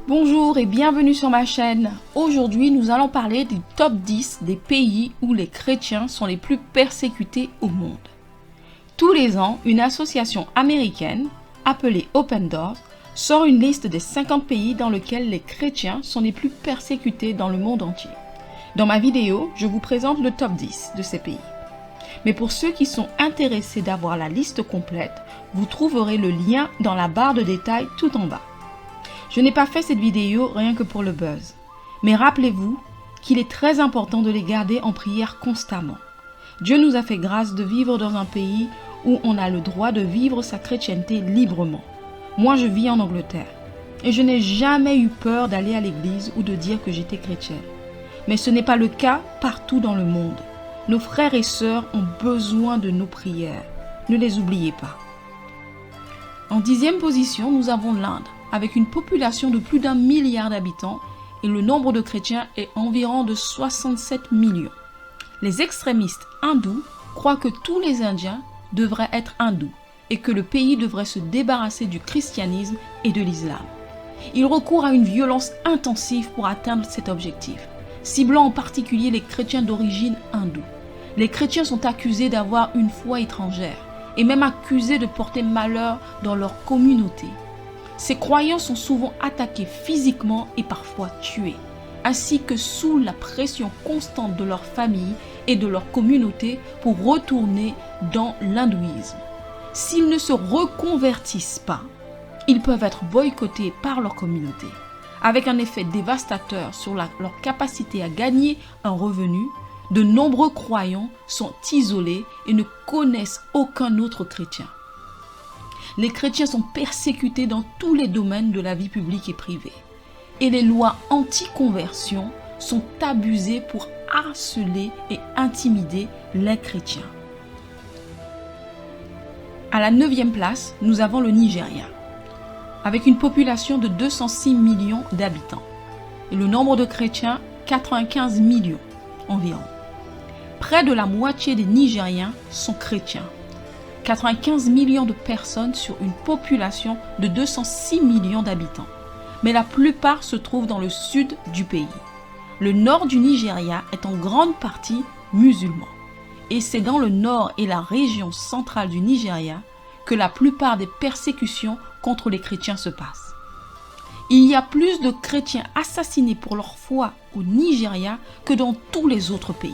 Bonjour et bienvenue sur ma chaîne. Aujourd'hui, nous allons parler du top 10 des pays où les chrétiens sont les plus persécutés au monde. Tous les ans, une association américaine, appelée Open Doors, sort une liste des 50 pays dans lesquels les chrétiens sont les plus persécutés dans le monde entier. Dans ma vidéo, je vous présente le top 10 de ces pays. Mais pour ceux qui sont intéressés d'avoir la liste complète, vous trouverez le lien dans la barre de détails tout en bas. Je n'ai pas fait cette vidéo rien que pour le buzz, mais rappelez-vous qu'il est très important de les garder en prière constamment. Dieu nous a fait grâce de vivre dans un pays où on a le droit de vivre sa chrétienté librement. Moi, je vis en Angleterre et je n'ai jamais eu peur d'aller à l'église ou de dire que j'étais chrétienne. Mais ce n'est pas le cas partout dans le monde. Nos frères et sœurs ont besoin de nos prières. Ne les oubliez pas. En 10e position, nous avons l'Inde, avec une population de plus d'1 milliard d'habitants et le nombre de chrétiens est environ de 67 millions. Les extrémistes hindous croient que tous les Indiens devraient être hindous et que le pays devrait se débarrasser du christianisme et de l'islam. Ils recourent à une violence intensive pour atteindre cet objectif, ciblant en particulier les chrétiens d'origine hindoue. Les chrétiens sont accusés d'avoir une foi étrangère et même accusés de porter malheur dans leur communauté. Ces croyants sont souvent attaqués physiquement et parfois tués, ainsi que sous la pression constante de leur famille et de leur communauté pour retourner dans l'hindouisme. S'ils ne se reconvertissent pas, ils peuvent être boycottés par leur communauté, avec un effet dévastateur sur leur capacité à gagner un revenu. De nombreux croyants sont isolés et ne connaissent aucun autre chrétien. Les chrétiens sont persécutés dans tous les domaines de la vie publique et privée. Et les lois anti-conversion sont abusées pour harceler et intimider les chrétiens. À la 9e place, nous avons le Nigeria, avec une population de 206 millions d'habitants. Et le nombre de chrétiens, 95 millions environ. Près de la moitié des Nigériens sont chrétiens. 95 millions de personnes sur une population de 206 millions d'habitants. Mais la plupart se trouvent dans le sud du pays. Le nord du Nigeria est en grande partie musulman. Et c'est dans le nord et la région centrale du Nigeria que la plupart des persécutions contre les chrétiens se passent. Il y a plus de chrétiens assassinés pour leur foi au Nigeria que dans tous les autres pays.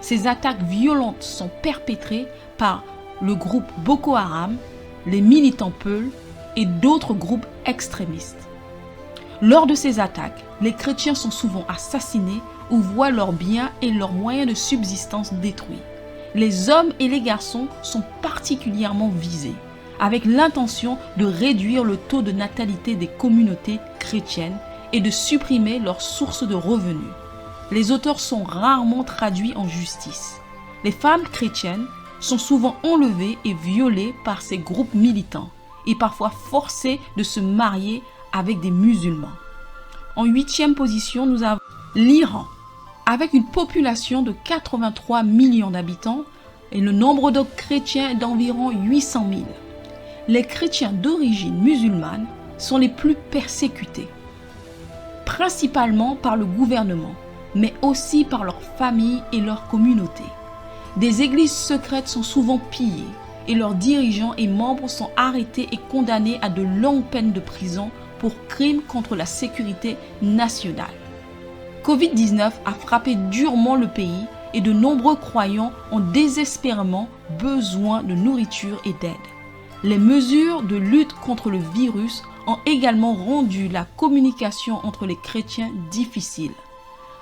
Ces attaques violentes sont perpétrées par le groupe Boko Haram, les militants Peul et d'autres groupes extrémistes. Lors de ces attaques, les chrétiens sont souvent assassinés ou voient leurs biens et leurs moyens de subsistance détruits. Les hommes et les garçons sont particulièrement visés, avec l'intention de réduire le taux de natalité des communautés chrétiennes et de supprimer leurs sources de revenus. Les auteurs sont rarement traduits en justice. Les femmes chrétiennes sont souvent enlevées et violées par ces groupes militants et parfois forcées de se marier avec des musulmans. En 8e position, nous avons l'Iran, avec une population de 83 millions d'habitants et le nombre de chrétiens est d'environ 800 000. Les chrétiens d'origine musulmane sont les plus persécutés, principalement par le gouvernement, mais aussi par leurs familles et leurs communautés. Des églises secrètes sont souvent pillées et leurs dirigeants et membres sont arrêtés et condamnés à de longues peines de prison pour crimes contre la sécurité nationale. Covid-19 a frappé durement le pays et de nombreux croyants ont désespérément besoin de nourriture et d'aide. Les mesures de lutte contre le virus ont également rendu la communication entre les chrétiens difficile.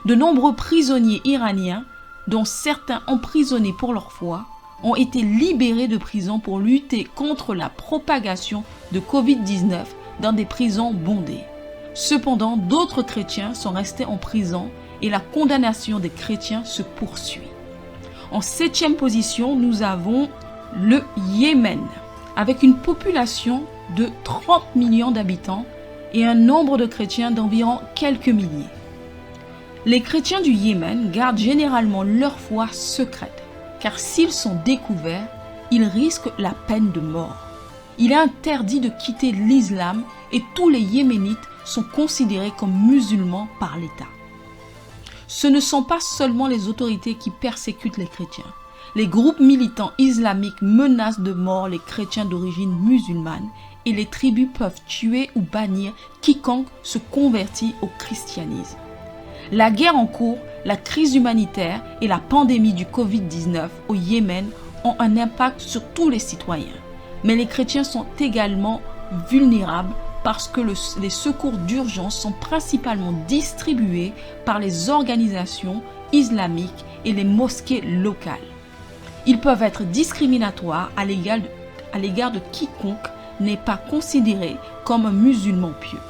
De nombreux prisonniers iraniens, dont certains emprisonnés pour leur foi, ont été libérés de prison pour lutter contre la propagation de Covid-19 dans des prisons bondées. Cependant, d'autres chrétiens sont restés en prison et la condamnation des chrétiens se poursuit. En 7e position, nous avons le Yémen, avec une population de 30 millions d'habitants et un nombre de chrétiens d'environ quelques milliers. Les chrétiens du Yémen gardent généralement leur foi secrète, car s'ils sont découverts, ils risquent la peine de mort. Il est interdit de quitter l'islam et tous les Yéménites sont considérés comme musulmans par l'État. Ce ne sont pas seulement les autorités qui persécutent les chrétiens. Les groupes militants islamiques menacent de mort les chrétiens d'origine musulmane et les tribus peuvent tuer ou bannir quiconque se convertit au christianisme. La guerre en cours, la crise humanitaire et la pandémie du Covid-19 au Yémen ont un impact sur tous les citoyens. Mais les chrétiens sont également vulnérables parce que les secours d'urgence sont principalement distribués par les organisations islamiques et les mosquées locales. Ils peuvent être discriminatoires à l'égard de quiconque n'est pas considéré comme un musulman pieux.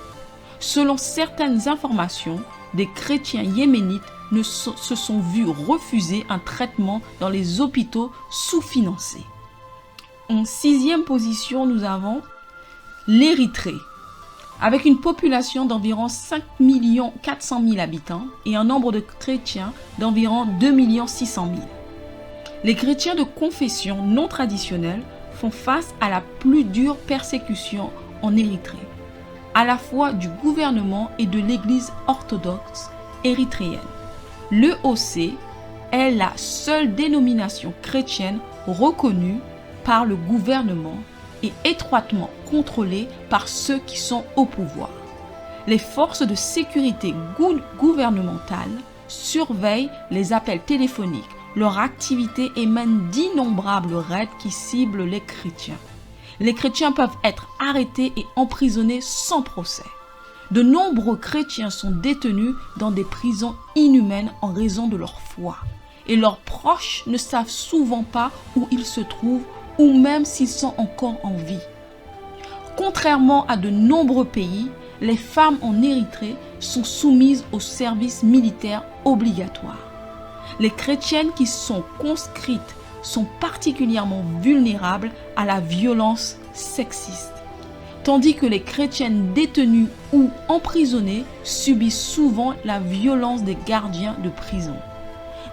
Selon certaines informations, des chrétiens yéménites se sont vus refuser un traitement dans les hôpitaux sous-financés. En 6e position, nous avons l'Érythrée. Avec une population d'environ 5 400 000 habitants et un nombre de chrétiens d'environ 2 600 000. Les chrétiens de confession non traditionnelle font face à la plus dure persécution en Érythrée, à la fois du gouvernement et de l'Église orthodoxe érythréenne. L'EOC est la seule dénomination chrétienne reconnue par le gouvernement et étroitement contrôlée par ceux qui sont au pouvoir. Les forces de sécurité gouvernementales surveillent les appels téléphoniques. Leur activité émane d'innombrables raids qui ciblent les chrétiens. Les chrétiens peuvent être arrêtés et emprisonnés sans procès. De nombreux chrétiens sont détenus dans des prisons inhumaines en raison de leur foi. Et leurs proches ne savent souvent pas où ils se trouvent ou même s'ils sont encore en vie. Contrairement à de nombreux pays, les femmes en Érythrée sont soumises au service militaire obligatoire. Les chrétiennes qui sont conscrites sont particulièrement vulnérables à la violence sexiste, tandis que les chrétiennes détenues ou emprisonnées subissent souvent la violence des gardiens de prison.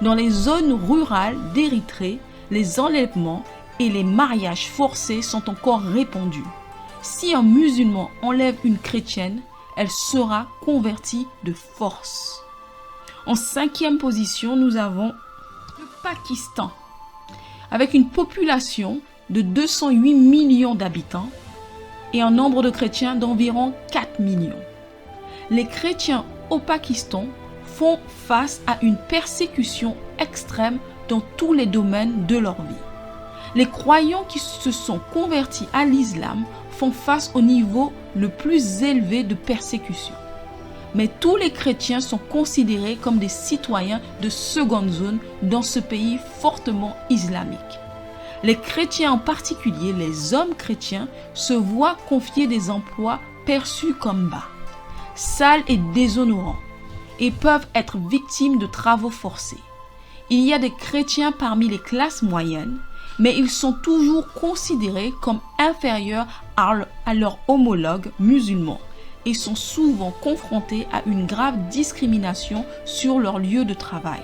Dans les zones rurales d'Érythrée, les enlèvements et les mariages forcés sont encore répandus. Si un musulman enlève une chrétienne, elle sera convertie de force. En 5e position, nous avons le Pakistan. Avec une population de 208 millions d'habitants et un nombre de chrétiens d'environ 4 millions. Les chrétiens au Pakistan font face à une persécution extrême dans tous les domaines de leur vie. Les croyants qui se sont convertis à l'islam font face au niveau le plus élevé de persécution. Mais tous les chrétiens sont considérés comme des citoyens de seconde zone dans ce pays fortement islamique. Les chrétiens, en particulier les hommes chrétiens, se voient confier des emplois perçus comme bas, sales et déshonorants, et peuvent être victimes de travaux forcés. Il y a des chrétiens parmi les classes moyennes, mais ils sont toujours considérés comme inférieurs à leurs homologues musulmans et sont souvent confrontés à une grave discrimination sur leur lieu de travail.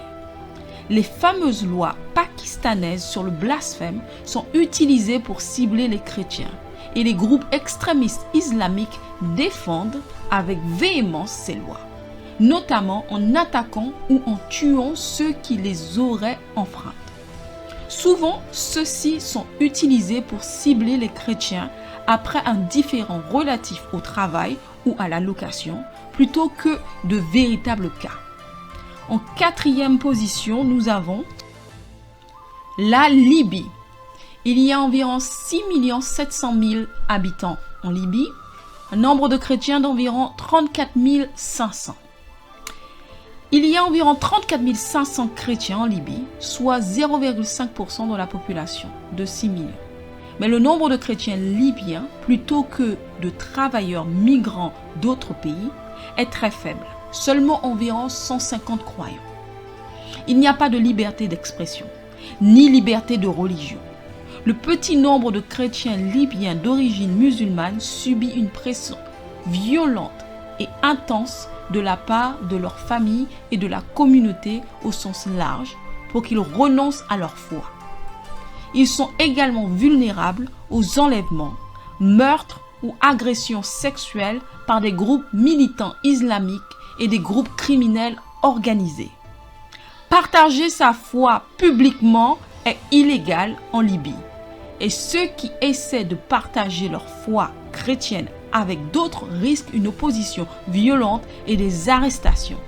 Les fameuses lois pakistanaises sur le blasphème sont utilisées pour cibler les chrétiens et les groupes extrémistes islamiques défendent avec véhémence ces lois, notamment en attaquant ou en tuant ceux qui les auraient enfreintes. Souvent, ceux-ci sont utilisés pour cibler les chrétiens après un différend relatif au travail ou à la location, plutôt que de véritables cas. En 4e position, nous avons la Libye. Il y a environ 6 700 000 habitants en Libye, un nombre de chrétiens d'environ 34 500. Il y a environ 34 500 chrétiens en Libye, soit 0,5% de la population de 6 millions. Mais le nombre de chrétiens libyens, plutôt que de travailleurs migrants d'autres pays, est très faible, seulement environ 150 croyants. Il n'y a pas de liberté d'expression, ni liberté de religion. Le petit nombre de chrétiens libyens d'origine musulmane subit une pression violente et intense de la part de leur famille et de la communauté au sens large pour qu'ils renoncent à leur foi. Ils sont également vulnérables aux enlèvements, meurtres ou agressions sexuelles par des groupes militants islamiques et des groupes criminels organisés. Partager sa foi publiquement est illégal en Libye. Et ceux qui essaient de partager leur foi chrétienne avec d'autres risquent une opposition violente et des arrestations.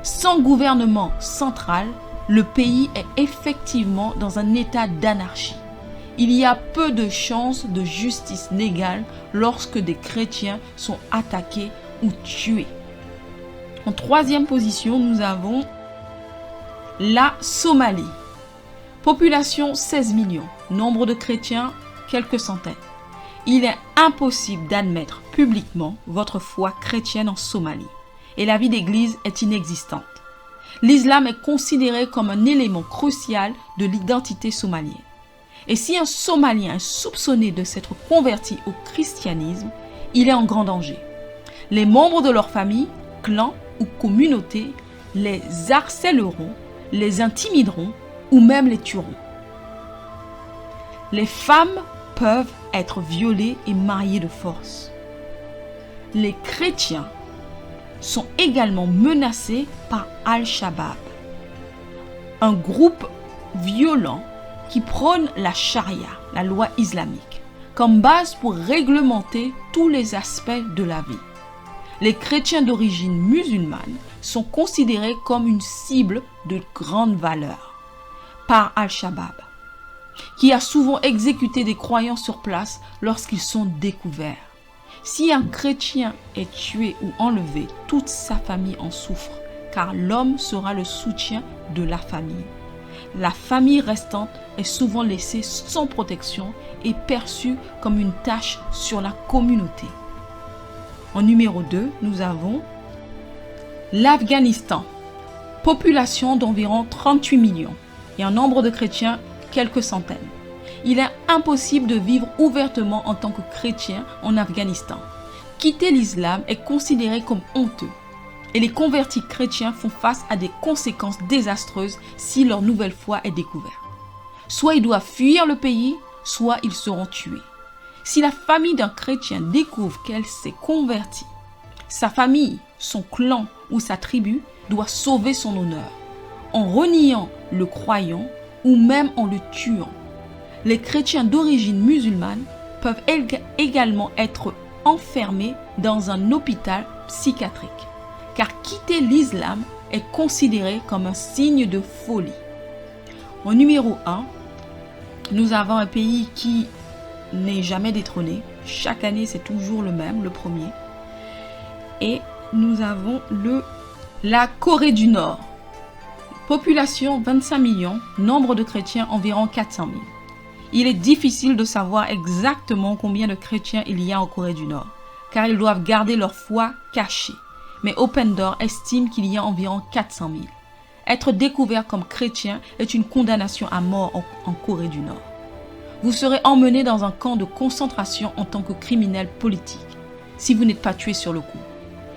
Sans gouvernement central, le pays est effectivement dans un état d'anarchie. Il y a peu de chances de justice légale lorsque des chrétiens sont attaqués ou tués. En troisième position, nous avons la Somalie. Population 16 millions, nombre de chrétiens quelques centaines. Il est impossible d'admettre publiquement votre foi chrétienne en Somalie et la vie d'église est inexistante. L'islam est considéré comme un élément crucial de l'identité somalienne. Et si un Somalien est soupçonné de s'être converti au christianisme, il est en grand danger. Les membres de leur famille, clan ou communauté les harcèleront, les intimideront ou même les tueront. Les femmes peuvent être violées et mariées de force. Les chrétiens sont également menacés par Al-Shabaab, un groupe violent qui prône la charia, la loi islamique, comme base pour réglementer tous les aspects de la vie. Les chrétiens d'origine musulmane sont considérés comme une cible de grande valeur par Al-Shabaab, qui a souvent exécuté des croyants sur place lorsqu'ils sont découverts. Si un chrétien est tué ou enlevé, toute sa famille en souffre, car l'homme sera le soutien de la famille. La famille restante est souvent laissée sans protection et perçue comme une tâche sur la communauté. En numéro 2, nous avons l'Afghanistan. Population d'environ 38 millions et un nombre de chrétiens quelques centaines. Il est impossible de vivre ouvertement en tant que chrétien en Afghanistan. Quitter l'islam est considéré comme honteux et les convertis chrétiens font face à des conséquences désastreuses si leur nouvelle foi est découverte. Soit ils doivent fuir le pays, soit ils seront tués. Si la famille d'un chrétien découvre qu'elle s'est convertie, sa famille, son clan ou sa tribu doit sauver son honneur en reniant le croyant ou même en le tuant. Les chrétiens d'origine musulmane peuvent également être enfermés dans un hôpital psychiatrique, car quitter l'islam est considéré comme un signe de folie. En numéro 1, nous avons un pays qui n'est jamais détrôné. Chaque année, c'est toujours le même, le premier. Et nous avons la Corée du Nord. Population 25 millions, nombre de chrétiens environ 400 000. Il est difficile de savoir exactement combien de chrétiens il y a en Corée du Nord, car ils doivent garder leur foi cachée. Mais Open Door estime qu'il y a environ 400 000. Être découvert comme chrétien est une condamnation à mort en Corée du Nord. Vous serez emmené dans un camp de concentration en tant que criminel politique, si vous n'êtes pas tué sur le coup.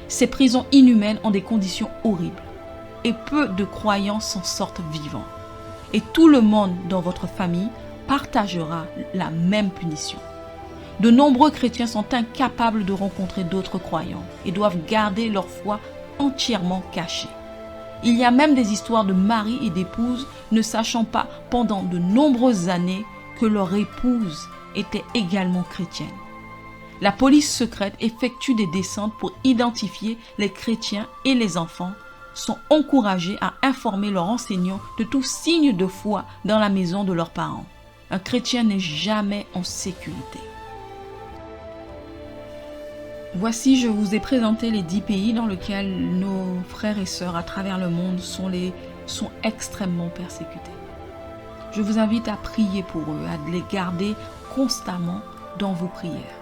Ces prisons inhumaines ont des conditions horribles, et peu de croyants s'en sortent vivants. Et tout le monde dans votre famille partagera la même punition. De nombreux chrétiens sont incapables de rencontrer d'autres croyants et doivent garder leur foi entièrement cachée. Il y a même des histoires de maris et d'épouses ne sachant pas pendant de nombreuses années que leur épouse était également chrétienne. La police secrète effectue des descentes pour identifier les chrétiens et les enfants sont encouragés à informer leurs enseignants de tout signe de foi dans la maison de leurs parents. Un chrétien n'est jamais en sécurité. Voici, je vous ai présenté les 10 pays dans lesquels nos frères et sœurs à travers le monde sont extrêmement persécutés. Je vous invite à prier pour eux, à les garder constamment dans vos prières.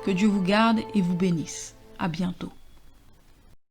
Que Dieu vous garde et vous bénisse. À bientôt.